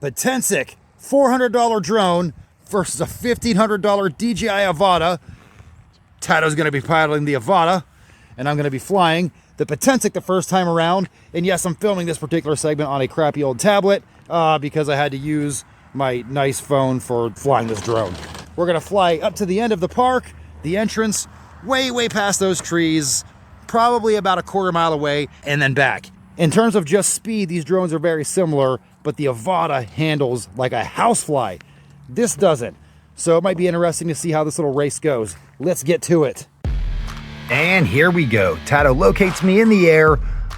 Potensic $400 drone versus a $1,500 DJI AVATA. Tato's going to be piloting the AVATA, and I'm going to be flying the Potensic the first time around. And yes, I'm filming this particular segment on a crappy old tablet because I had to use my nice phone for flying this drone. We're going to fly up to the end of the park, the entrance, way past those trees, probably about a quarter mile away, and then back. In terms of just speed, these drones are very similar, but the AVATA handles like a housefly. This doesn't. So it might be interesting to see how this little race goes. Let's get to it. And here we go. Tato locates me in the air,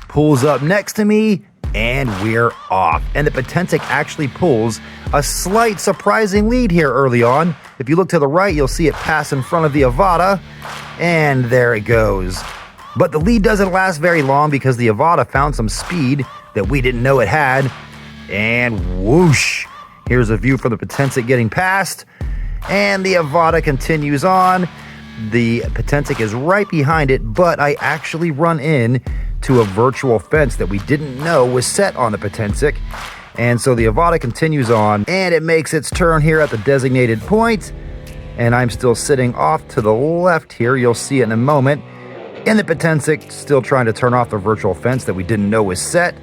pulls up next to me, and we're off. And the Potensic actually pulls a slight surprising lead here early on. If you look to the right, you'll see it pass in front of the AVATA, and there it goes. But the lead doesn't last very long because the AVATA found some speed that we didn't know it had, and whoosh. Here's a view from the Potensic getting past, and the AVATA continues on. The Potensic is right behind it, but I actually run in to a virtual fence that we didn't know was set on the Potensic. And so the AVATA continues on, and it makes its turn here at the designated point. And I'm still sitting off to the left here. You'll see it in a moment. And the Potensic still trying to turn off the virtual fence that we didn't know was set.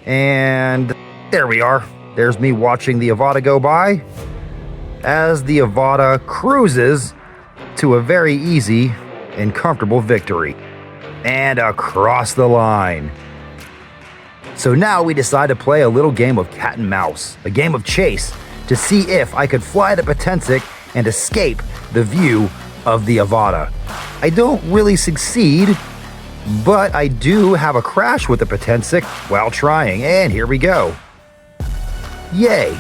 And there we are. There's me watching the AVATA go by as the AVATA cruises to a very easy and comfortable victory. And across the line. So now we decide to play a little game of cat and mouse, a game of chase, to see if I could fly the Potensic and escape the view of the AVATA. I don't really succeed, but I do have a crash with the Potensic while trying, and here we go. Yay!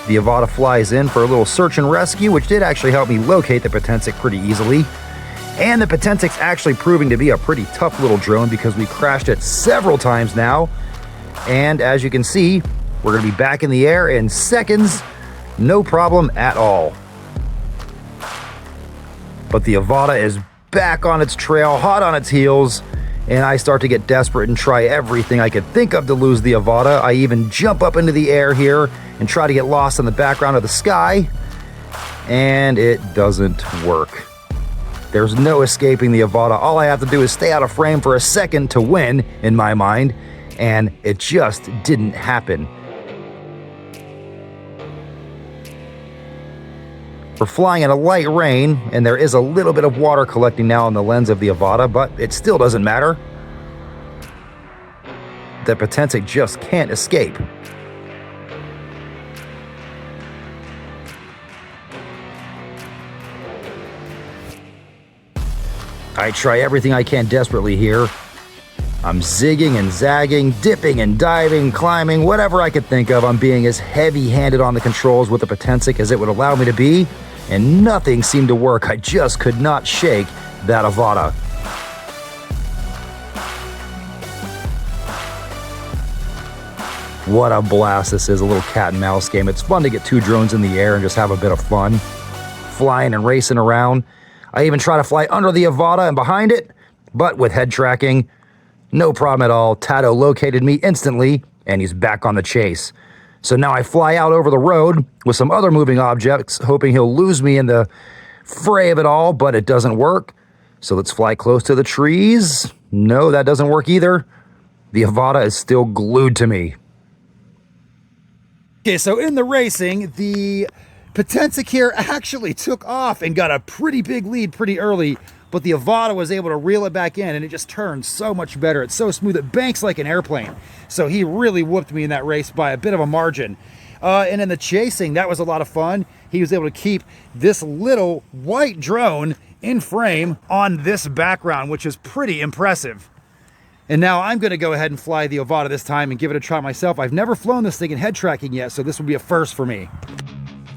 The AVATA flies in for a little search and rescue, which did actually help me locate the Potensic pretty easily. And the Potensic's actually proving to be a pretty tough little drone because we crashed it several times now. And as you can see, we're going to be back in the air in seconds, no problem at all. But the AVATA is back on its trail, hot on its heels, and I start to get desperate and try everything I could think of to lose the AVATA. I even jump up into the air here and try to get lost in the background of the sky, and it doesn't work. There's no escaping the AVATA. All I have to do is stay out of frame for a second to win, in my mind, and it just didn't happen. We're flying in a light rain, and there is a little bit of water collecting now on the lens of the AVATA, but it still doesn't matter. The Potensic just can't escape. I try everything I can desperately here. I'm zigging and zagging, dipping and diving, climbing, whatever I could think of. I'm being as heavy-handed on the controls with the Potensic as it would allow me to be, and nothing seemed to work. I just could not shake that AVATA. What a blast this is, a little cat and mouse game. It's fun to get two drones in the air and just have a bit of fun, flying and racing around. I even try to fly under the AVATA and behind it, but with head tracking, no problem at all. Tato located me instantly, and he's back on the chase. So now I fly out over the road with some other moving objects, hoping he'll lose me in the fray of it all, but it doesn't work. So let's fly close to the trees. No, that doesn't work either. The AVATA is still glued to me. Okay, so in the racing, the Potensic here actually took off and got a pretty big lead pretty early, but the AVATA was able to reel it back in, and it just turns so much better. It's so smooth, it banks like an airplane. So he really whooped me in that race by a bit of a margin. And in the chasing, that was a lot of fun. He was able to keep this little white drone in frame on this background, which is pretty impressive. And now I'm going to go ahead and fly the AVATA this time and give it a try myself. I've never flown this thing in head tracking yet, so this will be a first for me.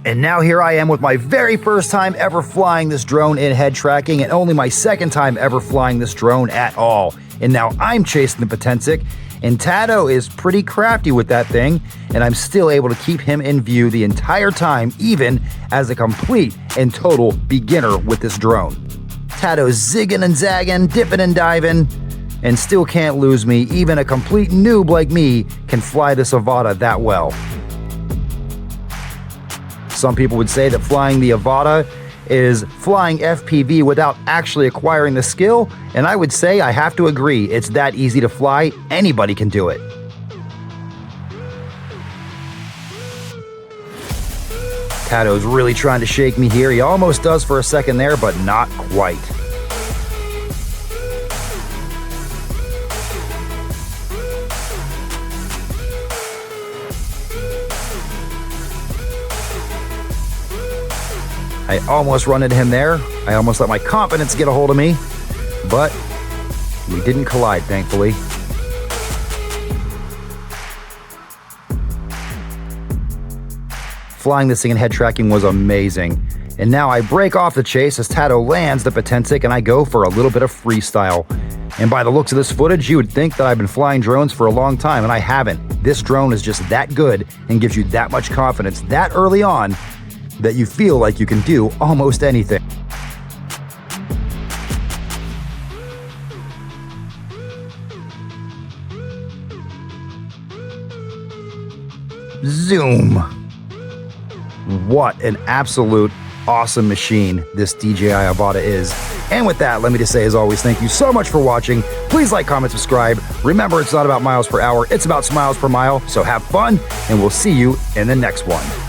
And now here I am with my very first time ever flying this drone in head tracking, and only my second time ever flying this drone at all. And now I'm chasing the Potensic, and Tato is pretty crafty with that thing, and I'm still able to keep him in view the entire time, even as a complete and total beginner with this drone. Tato's zigging and zagging, dipping and diving, and still can't lose me. Even a complete noob like me can fly this Avata that well. Some people would say that flying the Avata is flying FPV without actually acquiring the skill, and I would say I have to agree. It's that easy to fly, anybody can do it. Tato's really trying to shake me here. He almost does for a second there, but not quite. I almost run into him there. I almost let my confidence get a hold of me, but we didn't collide, thankfully. Flying this thing in head tracking was amazing. And now I break off the chase as Tato lands the Potensic and I go for a little bit of freestyle. And by the looks of this footage, you would think that I've been flying drones for a long time, and I haven't. This drone is just that good and gives you that much confidence that early on that you feel like you can do almost anything. Zoom! What an absolute awesome machine this DJI Avata is. And with that, let me just say, as always, thank you so much for watching. Please like, comment, subscribe. Remember, it's not about miles per hour, it's about smiles per mile. So have fun, and we'll see you in the next one.